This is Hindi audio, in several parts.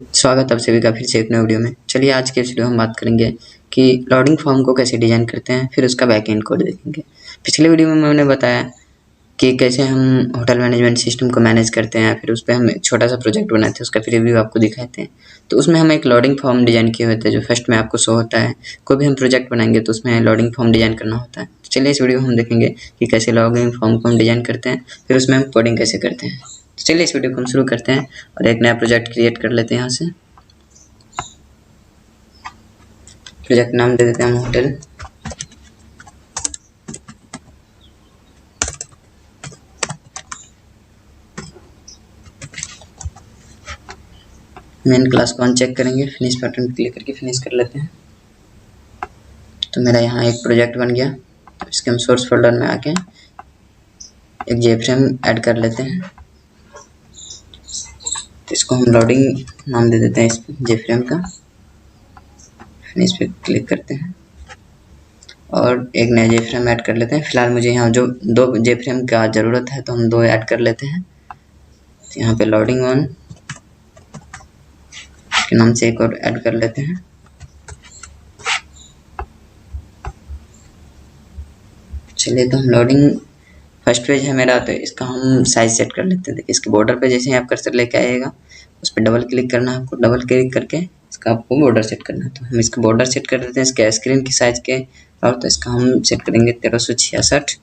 स्वागत आप सभी का फिर से एक नए वीडियो में। चलिए आज के इस वीडियो में हम बात करेंगे कि लोडिंग फॉर्म को कैसे डिज़ाइन करते हैं, फिर उसका बैकएंड कोड देखेंगे। पिछले वीडियो में मैंने बताया कि कैसे हम होटल मैनेजमेंट सिस्टम को मैनेज करते हैं, फिर उस पे हम एक छोटा सा प्रोजेक्ट बनाए थे, उसका प्रीव्यू आपको दिखाए थे। तो उसमें हम एक लोडिंग फॉर्म डिज़ाइन किए हुए थे जो फर्स्ट में आपको शो होता है। कोई भी हम प्रोजेक्ट बनाएंगे तो उसमें लोडिंग फॉर्म डिज़ाइन करना होता है। तो चलिए इस वीडियो में हम देखेंगे कि कैसे लोडिंग फॉर्म को हम डिज़ाइन करते हैं, फिर उसमें हम कोडिंग कैसे करते हैं। तो चलिए इस वीडियो को हम शुरू करते हैं और एक नया प्रोजेक्ट क्रिएट कर लेते हैं। यहाँ से प्रोजेक्ट नाम दे देते हैं हम होटल। मेन क्लास को अनचेक करेंगे, फिनिश बटन पर क्लिक करके फिनिश कर लेते हैं। तो मेरा यहाँ एक प्रोजेक्ट बन गया। तो इसके हम सोर्स फोल्डर में आके एक जेफ्रेम ऐड कर लेते हैं। तो इसको हम लोडिंग नाम दे देते हैं इस जेफ्रेम का। फिनिश पे क्लिक करते हैं और एक नया जेफ्रेम ऐड कर लेते हैं। फिलहाल मुझे यहाँ जो दो जेफ्रेम का ज़रूरत है तो हम दो ऐड कर लेते हैं। तो यहाँ पे लोडिंग वन के नाम से एक और ऐड कर लेते हैं। चलिए तो हम लोडिंग फर्स्ट पेज है मेरा, तो इसका हम साइज सेट कर लेते हैं। देखिए इसके बॉर्डर पे जैसे ही आप कर्सर लेके आइएगा उस पर डबल क्लिक करना है आपको। डबल क्लिक करके इसका आपको बॉर्डर सेट करना है। तो हम इसका बॉर्डर सेट कर देते हैं इसके स्क्रीन की साइज के। और तो इसका हम सेट करेंगे 1366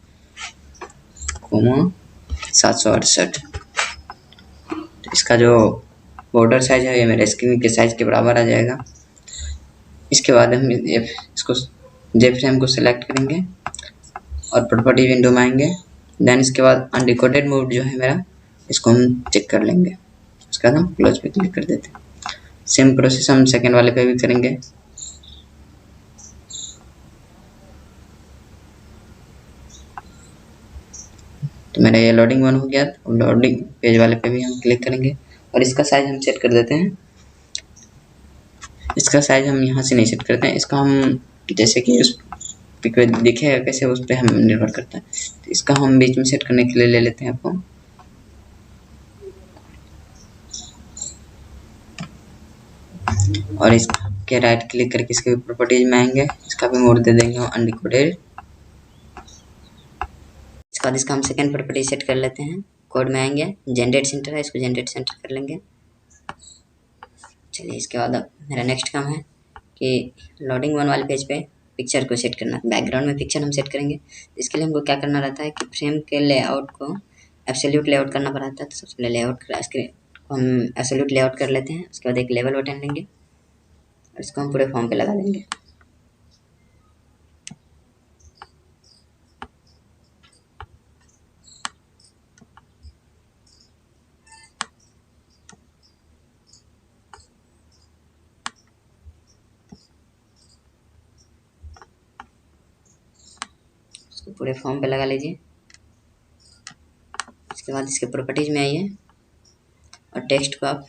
768। तो इसका जो बॉर्डर साइज है ये मेरे स्क्रीन के साइज के बराबर आ जाएगा। इसके बाद हम इसको जेफ्रेम को सिलेक्ट करेंगे और प्रॉपर्टी विंडो में आएंगे। देन इसके बाद अनडिकोडेड मोड जो है मेरा, इसको हम चेक कर लेंगे। उसके बाद हम क्लोज पे क्लिक कर देते हैं। सेम प्रोसेस हम सेकेंड वाले पे भी करेंगे। तो मेरा ये लोडिंग वन हो गया। तो लोडिंग पेज वाले पे भी हम क्लिक करेंगे और इसका साइज हम सेट कर देते हैं। इसका साइज हम यहाँ से नहीं सेट करते हैं, इसका हम जैसे कि उस पिक में दिखेगा कैसे उस पर हम निर्भर करता है। तो इसका हम बीच में सेट करने के लिए ले लेते हैं आपको। और इसके राइट क्लिक करके इसके प्रॉपर्टीज में आएंगे। इसका भी मोड दे देंगे अनडिकोडेड। इसके बाद इसका हम सेकेंड प्रॉपर्टी सेट कर लेते हैं। कोड में आएंगे, जनरेट सेंटर है, इसको जनरेट सेंटर कर लेंगे। चलिए इसके बाद अब मेरा नेक्स्ट काम है कि लोडिंग वन वाले पेज पे पिक्चर को सेट करना। बैकग्राउंड में पिक्चर हम सेट करेंगे। इसके लिए हमको क्या करना रहता है कि फ्रेम के लेआउट को एब्सोल्यूट लेआउट करना पड़ता है। तो सबसे पहले लेआउट को हम एब्सोल्यूट लेआउट कर लेते हैं। उसके बाद एक लेवल बटन लेंगे और इसको हम पूरे फॉर्म पे लगा देंगे। इसको पूरे फॉर्म पे लगा लीजिए। उसके बाद इसके प्रॉपर्टीज में आइए और टेक्स्ट को आप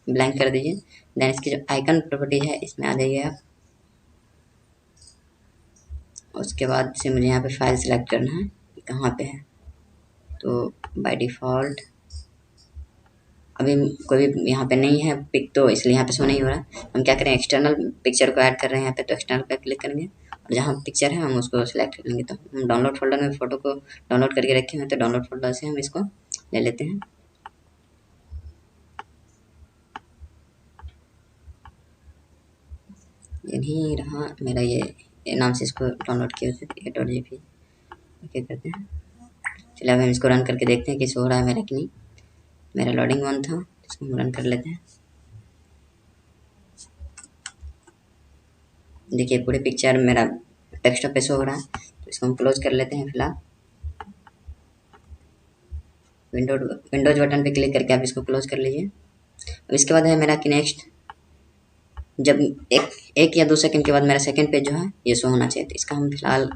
ब्लैंक कर दीजिए। देन इसकी जो आइकन प्रॉपर्टीज है इसमें आ जाइए आप। उसके बाद से मुझे यहाँ पे फाइल सेलेक्ट करना है कि कहाँ पे है। तो बाय डिफ़ॉल्ट अभी कोई भी यहाँ पे नहीं है पिक, तो इसलिए यहाँ पे शो नहीं हो रहा। हम क्या करें, एक्सटर्नल पिक्चर को ऐड कर रहे हैं यहाँ पे। तो एक्सटर्नल पे क्लिक करेंगे और जहाँ पिक्चर है हम उसको सिलेक्ट कर लेंगे। तो हम डाउनलोड फोल्डर में फ़ोटो को डाउनलोड करके रखे हुए हैं, तो डाउनलोड फोल्डर से हम इसको ले लेते हैं। ये नहीं रहा मेरा, ये नाम से इसको डाउनलोड किए थे .jpg। ओके करते हैं। चलिए अब हम इसको रन करके देखते हैं कि शो हो रहा है मेरा कि नहीं। मेरा लोडिंग वन था, इसको हम रन कर लेते हैं। देखिए पूरे पिक्चर मेरा डेस्कटॉप पे शो हो रहा है। तो इसको हम क्लोज कर लेते हैं। फिलहाल विंडोज बटन पे क्लिक करके आप इसको क्लोज कर लीजिए। अब इसके बाद है मेरा कि नेक्स्ट, जब एक या 2 सेकंड के बाद मेरा सेकंड पेज जो है ये शो होना चाहिए। तो इसका हम फिलहाल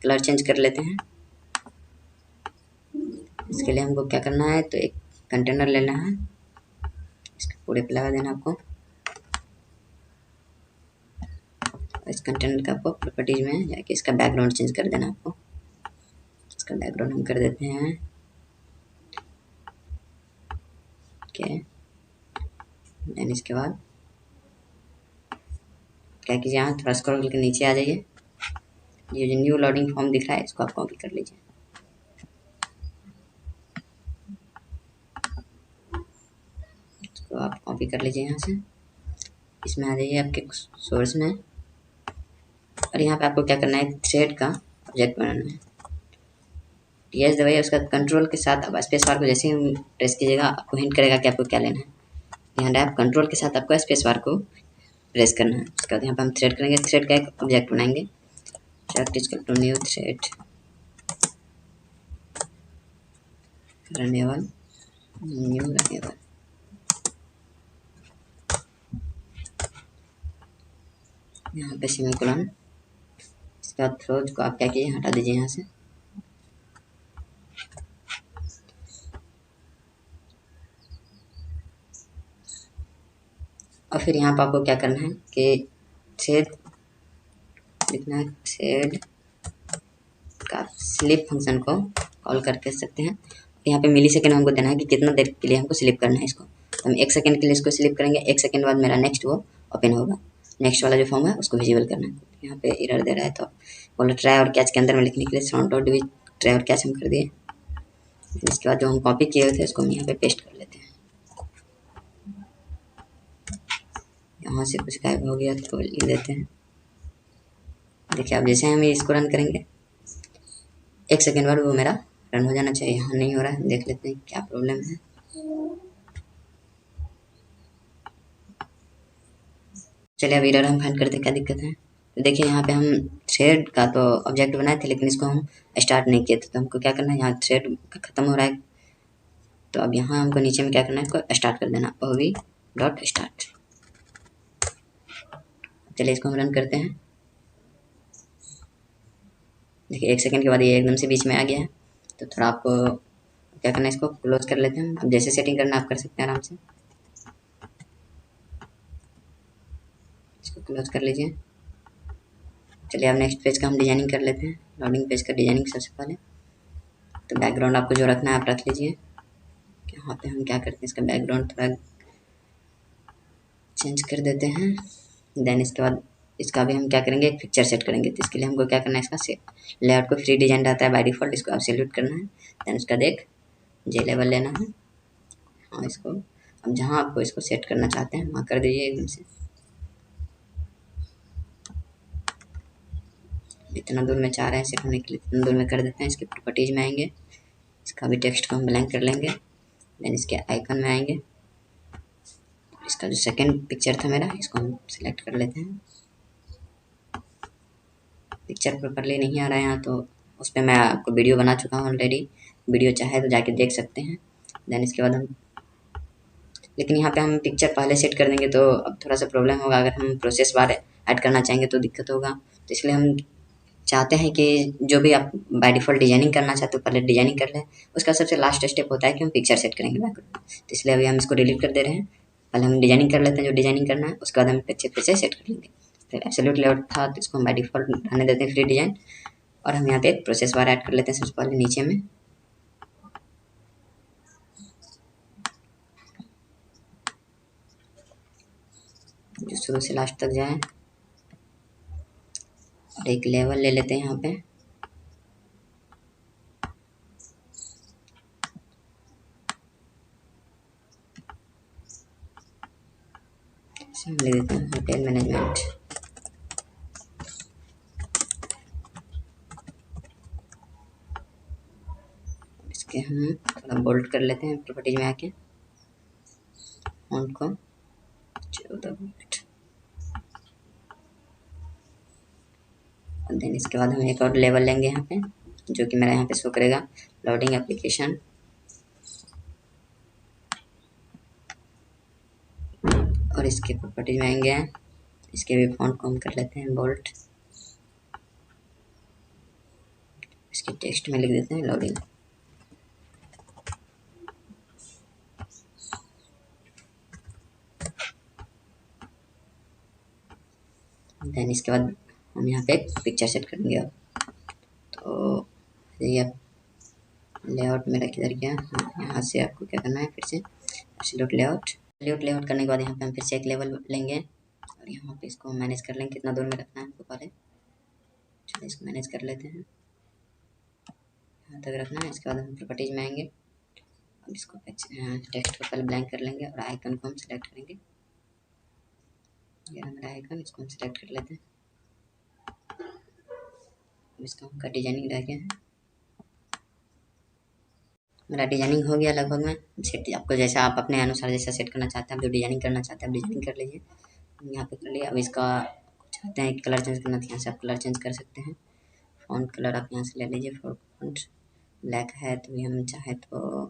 कलर चेंज कर लेते हैं। इसके लिए हमको क्या करना है, तो एक कंटेनर लेना है, इसके पूरे पे लगा देना आपको। इस कंटेनर का आपको प्रॉपर्टीज में जाके इसका बैकग्राउंड चेंज कर देना आपको। इसका बैकग्राउंड हम कर देते हैं ओके। देन इसके बाद क्या कीजिए, यहाँ थोड़ा स्क्रॉल करके नीचे आ जाइए, ये जो न्यू लोडिंग फॉर्म दिख रहा है इसको आप कॉपी कर लीजिए। इसको आप कॉपी कर लीजिए यहाँ से, इसमें आ जाइए आपके सोर्स में, और यहाँ पे आपको क्या करना है, थ्रेड का ऑब्जेक्ट बनाना है। यस दबाइए, उसका कंट्रोल के साथ अब स्पेस बार को जैसे ही प्रेस कीजिएगा आपको हिंट करेगा कि आपको क्या लेना है। यहाँ आप कंट्रोल के साथ आपको स्पेस बार को प्रेस करना है। उसके बाद यहाँ पे हम थ्रेड करेंगे, थ्रेड का एक ऑब्जेक्ट बनाएंगे, new thread runnable, new runnable, यहाँ पे सेमीकोलन। इसके बाद थ्रोज को आप क्या कीजिए, हटा दीजिए यहाँ से, और फिर यहाँ पर आपको क्या करना है कि थ्रेड लिखना है, थ्रेड का स्लिप फंक्शन को कॉल करके सकते हैं। यहाँ पे मिली सेकेंड हमको देना है कि कितना देर के लिए हमको स्लिप करना है इसको, तो हम 1 सेकेंड के लिए इसको स्लिप करेंगे। 1 सेकेंड बाद मेरा नेक्स्ट वो ओपन होगा, नेक्स्ट वाला जो फॉर्म है उसको विजिबल करना है। यहाँ पे एरर दे रहा है तो बोलो ट्राई और कैच के अंदर में लिखने के लिए फ्रंट और डिवीज ट्राई और कैच हम कर दिए। इसके बाद जो हम कॉपी किए हुए थे उसको हम यहाँ पे पेस्ट कर लेते हैं। यहाँ से कुछ गायब हो गया तो लिख देते हैं। देखिए अब जैसे हम इसको रन करेंगे 1 सेकेंड बाद वो मेरा रन हो जाना चाहिए। यहाँ नहीं हो रहा है, देख लेते हैं क्या प्रॉब्लम है। चलिए अब एरर हम फाइंड करते हैं क्या दिक्कत है। तो देखिए यहाँ पे हम थ्रेड का तो ऑब्जेक्ट बनाए थे लेकिन इसको हम स्टार्ट नहीं किए थे, तो हमको क्या करना है, यहाँ थ्रेड खत्म हो रहा है तो अब यहाँ हमको नीचे में क्या करना है, इसको स्टार्ट कर देना, OV.start। चलिए इसको हम रन करते हैं। देखिए 1 सेकेंड के बाद ये एकदम से बीच में आ गया है, तो थोड़ा आपको क्या करना है, इसको क्लोज कर लेते हैं। अब जैसे सेटिंग करना आप कर सकते हैं आराम से, इसको क्लोज कर लीजिए। चलिए अब नेक्स्ट पेज का हम डिजाइनिंग कर लेते हैं। लोडिंग पेज का डिजाइनिंग सबसे पहले, तो बैकग्राउंड आपको जो रखना है आप रख लीजिए। यहाँ पे हम क्या करते हैं, इसका बैकग्राउंड थोड़ा चेंज कर देते हैं। देन इसके बाद इसका भी हम क्या करेंगे, एक पिक्चर सेट करेंगे। तो इसके लिए हमको क्या करना है, इसका लेआउट को फ्री डिजाइन रहता है बाय डिफॉल्ट, इसको आप सेलेक्ट करना है। देन उसका देख जे लेवल लेना है, हाँ इसको अब जहाँ आपको इसको सेट करना चाहते हैं वहाँ कर दीजिए एकदम से। इतना दूर में चाह रहे हैं सेट होने के लिए, इतना दूर में कर देते हैं। इसके प्रॉपर्टीज में आएंगे, इसका भी टेक्स्ट को हम ब्लैंक कर लेंगे। देन इसके आइकन में आएंगे, इसका जो सेकंड पिक्चर था मेरा इसको हम सिलेक्ट कर लेते हैं। पिक्चर प्रॉपरली नहीं आ रहा है यहाँ, तो उस पर मैं आपको वीडियो बना चुका हूँ ऑलरेडी, वीडियो चाहे तो जाके देख सकते हैं। देन इसके बाद हम, लेकिन यहाँ पे हम पिक्चर पहले सेट कर देंगे तो अब थोड़ा सा प्रॉब्लम होगा। अगर हम प्रोसेस बार ऐड करना चाहेंगे तो दिक्कत होगा, तो इसलिए हम चाहते हैं कि जो भी आप बाय डिफ़ॉल्ट डिजाइनिंग करना चाहते हो पहले डिजाइनिंग कर लें। उसका सबसे लास्ट स्टेप होता है कि हम पिक्चर सेट करेंगे बैकग्राउंड, तो इसलिए अभी हम इसको डिलीट कर दे रहे हैं। पहले हम डिजाइनिंग कर लेते हैं जो डिजाइनिंग करना है, उसके बाद हम पिक्चर सेट कर लेंगे। फिर एब्सोल्यूट लेआउट था तो इसको हम बाय डिफ़ॉल्ट रहने देते हैं फ्री डिजाइन, और हम यहाँ पे एक प्रोसेस बार ऐड कर लेते हैं सबसे पहले नीचे में। जो शुरू से लास्ट तक जाए, और एक लेवल ले लेते हैं यहाँ पे, हम ले देते हैं होटल मैनेजमेंट। इसके हम थोड़ा बोल्ड कर लेते हैं प्रॉपर्टीज में आके, फॉन्ट को 14 मिनट। देन इसके बाद हम एक और लेवल लेंगे यहाँ पे, जो कि मेरा यहाँ पे शो करेगा लोडिंग एप्लीकेशन, और इसके प्रॉपर्टीज में आएंगे, इसके भी फॉन्ट को हम कर लेते हैं बोल्ड। इसके टेक्स्ट में लिख देते हैं लोडिंग। देन इसके बाद हम यहाँ पे पिक्चर सेट करेंगे। अब तो ये लेआउट मेरा किधर गया, हाँ यहाँ से आपको क्या करना है, फिर से एब्सोल्यूट लेआउट करने के बाद यहाँ पे हम फिर से एक लेवल लेंगे, और यहाँ पे इसको मैनेज कर लेंगे, कितना दूर में रखना है हमको पहले। चलिए इसको मैनेज कर लेते हैं, यहाँ तक रखना है। इसके बाद हम प्रॉपर्टीज में आएंगे और इसको टेक्स्ट को पहले ब्लैंक कर लेंगे और आइकन को हम सिलेक्ट करेंगे। ये हमारा आइकन, इसको हम सिलेक्ट कर लेते हैं। इसका हमका डिजाइनिंग रह गया है। मेरा डिजाइनिंग हो गया लगभग में सेट। आपको जैसा आप अपने अनुसार जैसा सेट करना चाहते हैं, आप जो डिजाइनिंग करना चाहते हैं आप डिजाइनिंग कर लीजिए। यहाँ पे कर लिया। अब इसका चाहते हैं कि कलर चेंज करना, तो यहाँ से आप कलर चेंज कर सकते हैं। फ़ॉन्ट कलर आप यहाँ से ले लीजिए। फ़ॉन्ट ब्लैक है तो भी हम चाहे तो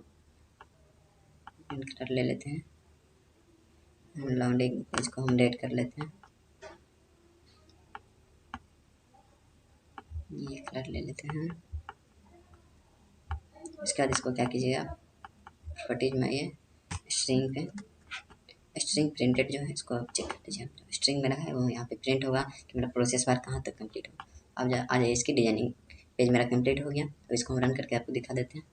ग्रीन कलर ले लेते हैं। लाउंडिंग इसको हम रेड कर लेते हैं, ये कलर ले लेते हैं। इसके बाद इसको क्या कीजिएगा, फुटेज में आइए, स्ट्रिंग पे, स्ट्रिंग प्रिंटेड जो है इसको आप चेक कर लीजिए। स्ट्रिंग मेरा है वो यहाँ पे प्रिंट होगा कि मेरा प्रोसेस बार कहाँ तक कंप्लीट हो। अब आ जाइए, इसकी डिजाइनिंग पेज मेरा कंप्लीट हो गया। तो इसको हम रन करके आपको दिखा देते हैं।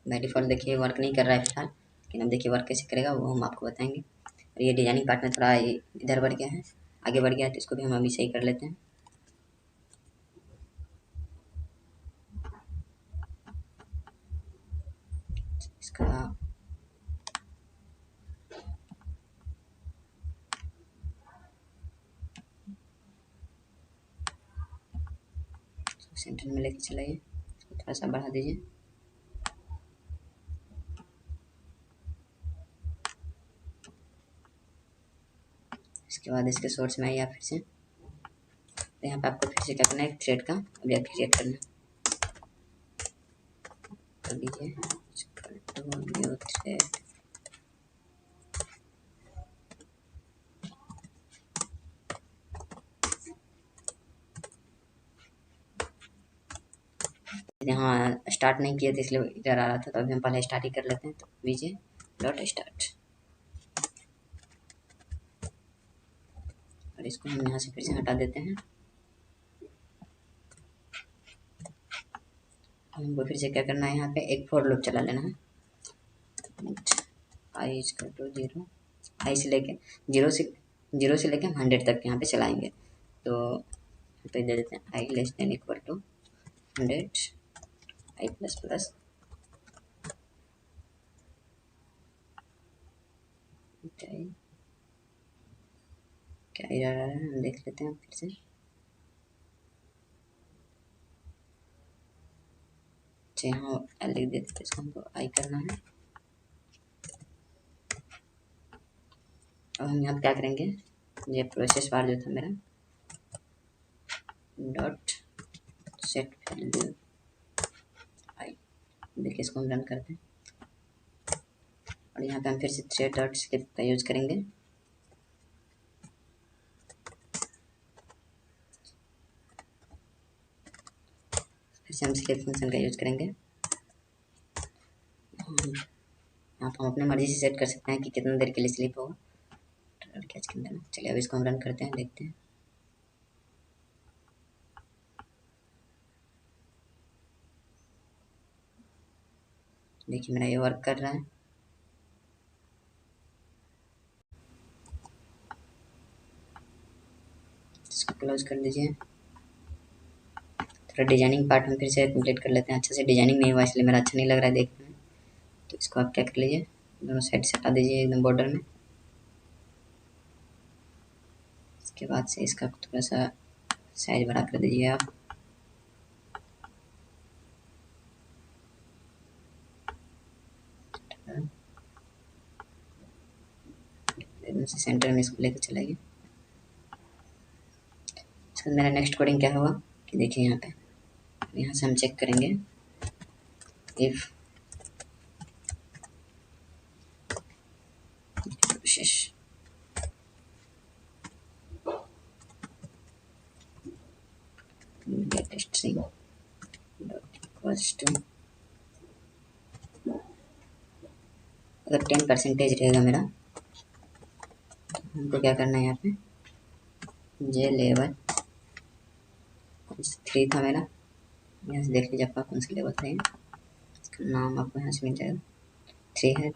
बाय डिफ़ॉल्ट देखिए वर्क नहीं कर रहा है फिलहाल, लेकिन अब देखिए वर्क कैसे करेगा वो हम आपको बताएंगे। और ये डिजाइनिंग पार्ट में थोड़ा इधर बढ़ गया है, आगे बढ़ गया है, तो इसको भी हम अभी सही कर लेते हैं। इसका सेंटर में लेके चलाइए, इसको थोड़ा सा बढ़ा दीजिए। इसके बाद इसके सोर्स में आइए फिर से, तो यहाँ पे आपको फिर से क्या करना है, एक थ्रेड का ऑब्जेक्ट क्रिएट करना कर लीजिए। न्यू थ्रेड, यहाँ स्टार्ट नहीं किया था इसलिए इधर आ रहा था, तो अभी हम पहले स्टार्ट ही कर लेते हैं। तो वीजे डॉट स्टार्ट, और इसको हम यहाँ से फिर से हटा देते हैं। हमको फिर से क्या करना है, यहाँ पे एक फॉर लूप चला लेना है। आई इक्वल टू 0, आई से लेके जीरो से लेके हम 100 तक यहाँ पे चलाएंगे। तो यहाँ पे दे देते हैं I less than equal to 100, I plus plus क्या एरर आ रहा है हम देख लेते हैं फिर से। अच्छा यहाँ लिख देते हैं, इसको हमको आई करना है। अब हम यहाँ क्या करेंगे, ये प्रोसेस बार जो था मेरा डॉट सेट वैल्यू आई, देखिए इसको हम रन करते हैं। और यहाँ पे हम फिर से थ्रेड डॉट स्किप का यूज करेंगे। फिर से हम स्किप फंक्शन का यूज करेंगे। यहाँ पर हम अपने मर्जी से सेट कर सकते हैं कि कितना देर के लिए स्लिप होगा कैच के अंदर। चलिए अब इसको हम रन करते हैं, देखते हैं। देखिए मेरा ये वर्क कर रहा है। इसको क्लोज कर दीजिए। थोड़ा डिजाइनिंग पार्ट हम फिर से कंप्लीट कर लेते हैं। अच्छे से डिजाइनिंग नहीं हुआ इसलिए मेरा अच्छा नहीं लग रहा है देखने में। तो इसको आप क्या कर लीजिए, दोनों साइड से हटा दीजिए एकदम बॉर्डर में। इसके बाद से इसका थोड़ा सा साइज बड़ा कर दीजिए आप। एकदम से सेंटर में इसको लेकर चलाइए। इसका मेरा नेक्स्ट कोडिंग क्या होगा कि देखिए यहाँ से हम चेक करेंगे if process get string dot equals to, अगर 10% रहेगा मेरा, तो हमको क्या करना है यहाँ पे जे लेवल 3 था मेरा। यहाँ से देख लीजिए आपका कौन सा लेवल था, इसका नाम आपको यहाँ से मिल जाएगा। 3 है,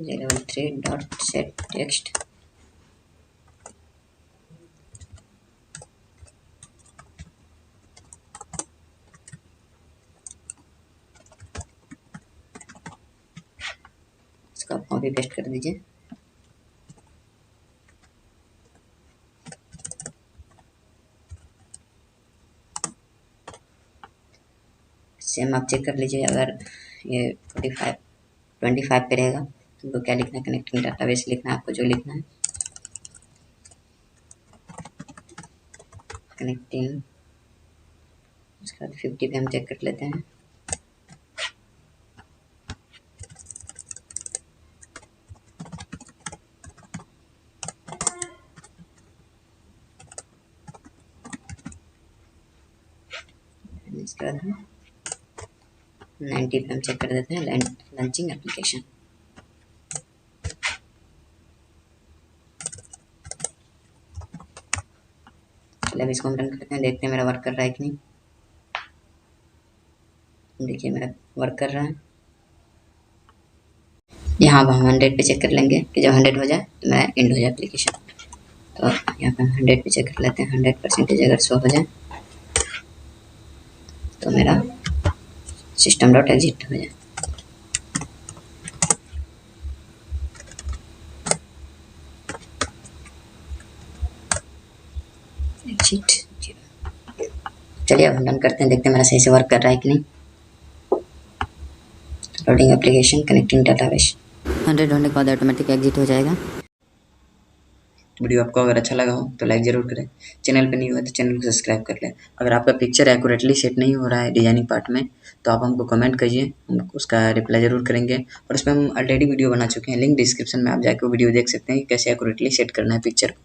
JLevel3.setText। इसका कॉपी पेस्ट कर दीजिए। सेम आप चेक कर लीजिए, अगर ये 25 पे रहेगा तो क्या लिखना है, कनेक्टिंग डाटाबेस लिखना है आपको, जो लिखना है कनेक्टिंग। उसके बाद 50 पे हम चेक कर लेते हैं। इसके बाद हम 90 पे हम चेक कर देते हैं लॉन्चिंग एप्लीकेशन। चलिए अब इसको हम रन करते हैं, देखते हैं मेरा वर्क कर रहा है कि नहीं। देखिए मेरा वर्क कर रहा है। यहाँ अब हम 100 पे चेक कर लेंगे कि जब 100 हो जाए तो मेरा एंड हो जाए एप्लीकेशन। तो यहाँ पे हम 100 पे चेक कर लेते हैं, 100% अगर शो हो जाए तो मेरा system.exit हो जाए। एग्जिट। चलिए अब हम रन करते हैं, देखते हैं मेरा सही से वर्क कर रहा है कि नहीं। Loading application, connecting database. 100 होने के बाद ऑटोमेटिक एग्जिट हो जाएगा। वीडियो आपको अगर अच्छा लगा हो तो लाइक ज़रूर करें, चैनल पे नहीं हुआ तो चैनल को सब्सक्राइब कर लें। अगर आपका पिक्चर एक्यूरेटली सेट नहीं हो रहा है डिजाइनिंग पार्ट में तो आप हमको कमेंट करिए, हम उसका रिप्लाई ज़रूर करेंगे। और उसमें हम ऑलरेडी वीडियो बना चुके हैं, लिंक डिस्क्रिप्शन में आप जाकर वो वीडियो देख सकते हैं कि कैसे एक्यूरेटली सेट करना है पिक्चर को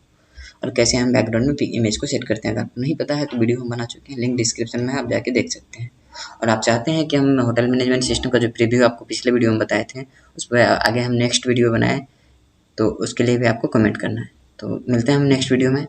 और कैसे हम बैकग्राउंड में इमेज को सेट करते हैं। अगर आपको नहीं पता है तो वीडियो हम बना चुके हैं, लिंक डिस्क्रिप्शन में आप जाके देख सकते हैं। और आप चाहते हैं कि हम होटल मैनेजमेंट सिस्टम का जो प्रीव्यू आपको पिछले वीडियो में बताए थे उस पर आगे हम नेक्स्ट वीडियो बनाएं, तो उसके लिए भी आपको कमेंट करना है। तो मिलते हैं हम नेक्स्ट वीडियो में।